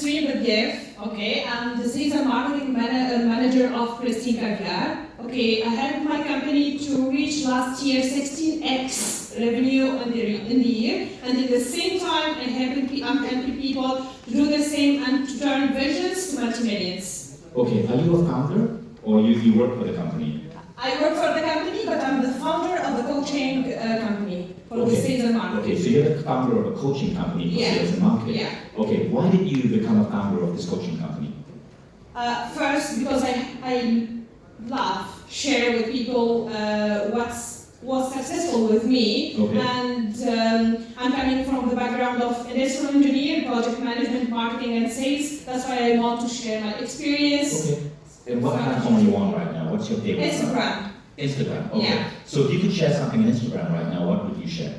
Nasreen Badiev, okay, I'm the sales and marketing manager of Christine Caviar. Okay, I helped my company to reach last year 16x revenue in the year, and at the same time, I'm helping people to do the same and to turn visions to multi-millions. Okay, are you a founder or you work for the company? I work for the company, but I'm the founder of the coaching company for the sales and marketing. Okay, so you're the founder of a coaching company for sales and marketing. Yeah. Okay, why did you become a founder of this coaching company? First, because I love sharing with people what's successful with me, okay. And I'm coming from the background of industrial engineer, project management, marketing, and sales. That's why I want to share my experience. Okay. And what platform are you on right now? What's your favorite? Instagram. Instagram. Okay. Yeah. So if you could share something on Instagram right now, what would you share?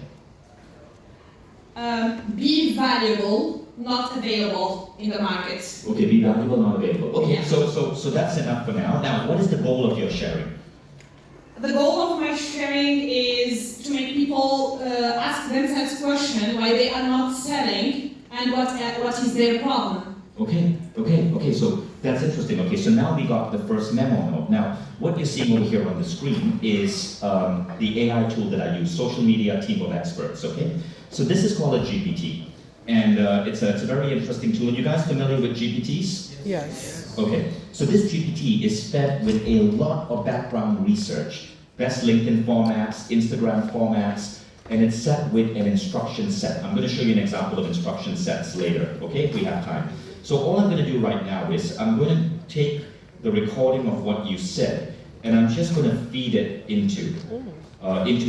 Be valuable, not available in the market. Okay, be valuable, not available. Okay, yeah. so that's enough for now. Now, what is the goal of your sharing? The goal of my sharing is to make people ask themselves questions why they are not selling and what is their problem. Okay, so that's interesting. Okay, so now we got the first memo note. Now, what you're seeing over here on the screen is the AI tool that I use, social media team of experts, okay? So this is called a GPT, and it's a very interesting tool. Are you guys familiar with GPTs? Yes. Okay, so this GPT is fed with a lot of background research, best LinkedIn formats, Instagram formats, and it's set with an instruction set. I'm going to show you an example of instruction sets later, okay, if we have time. So all I'm going to do right now is I'm going to take the recording of what you said, and I'm just going to feed it into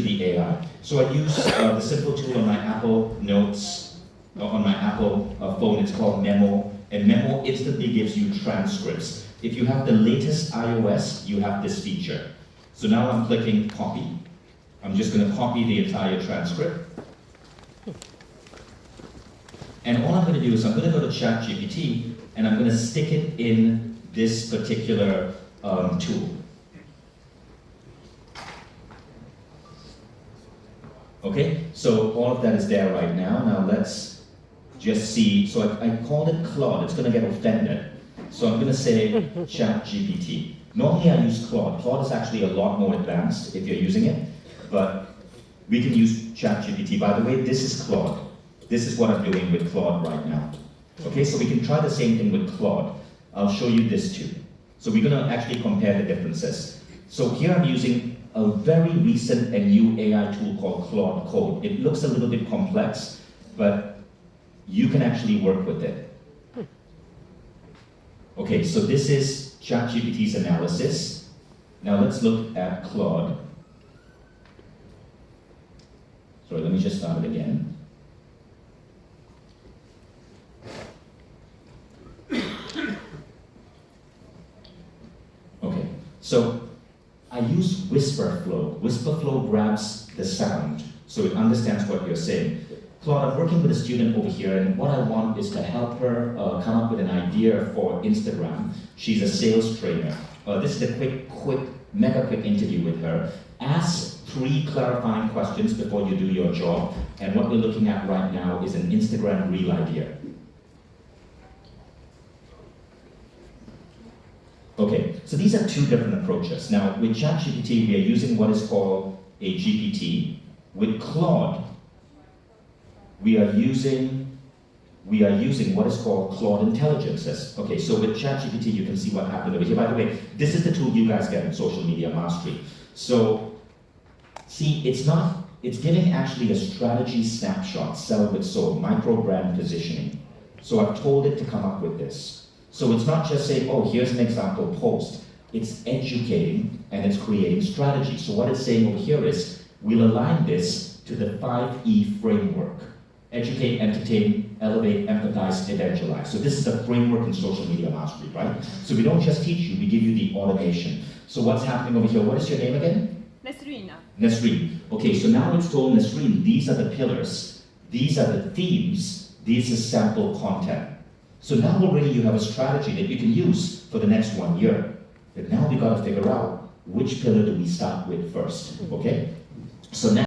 the AI. So I use the simple tool on my Apple Notes, on my Apple phone. It's called Memo, and Memo instantly gives you transcripts. If you have the latest iOS, you have this feature. So now I'm clicking copy. I'm just going to copy the entire transcript. And all I'm going to do is I'm going to go to ChatGPT and I'm going to stick it in this particular tool. Okay, so all of that is there right now. Now let's just see. So I called it Claude. It's going to get offended. So I'm going to say ChatGPT. Normally I use Claude. Claude is actually a lot more advanced if you're using it, but we can use ChatGPT. By the way, this is Claude. This is what I'm doing with Claude right now. Okay, so we can try the same thing with Claude. I'll show you this too. So we're going to actually compare the differences. So here I'm using a very recent and new AI tool called Claude Code. It looks a little bit complex, but you can actually work with it. Okay, so this is ChatGPT's analysis. Now let's look at Claude. Sorry, let me just start it again. Okay, so I use Whisper Flow. Whisper Flow grabs the sound, so it understands what you're saying. Claude, I'm working with a student over here, and what I want is to help her come up with an idea for Instagram. She's a sales trainer. This is a mega quick interview with her. Ask 3 clarifying questions before you do your job, and what we're looking at right now is an Instagram reel idea. Okay, so these are 2 different approaches. Now, with ChatGPT, we are using what is called a GPT. With Claude, we are using what is called Claude Intelligences. Okay, so with ChatGPT, you can see what happened over here. By the way, this is the tool you guys get in Social Media Mastery. So, see, it's giving actually a strategy snapshot, sell with soul, micro brand positioning. So I've told it to come up with this. So it's not just saying, oh, here's an example post. It's educating and it's creating strategy. So what it's saying over here is, we'll align this to the 5E framework. Educate, entertain, elevate, empathize, evangelize. So this is the framework in Social Media Mastery, right? So we don't just teach you, we give you the automation. So what's happening over here? What is your name again? Nasreen. Nasreen. Okay, so now it's told Nasreen, these are the pillars, these are the themes, these are sample content. So now already you have a strategy that you can use for the next 1 year. But now we got to figure out which pillar do we start with first, okay? So now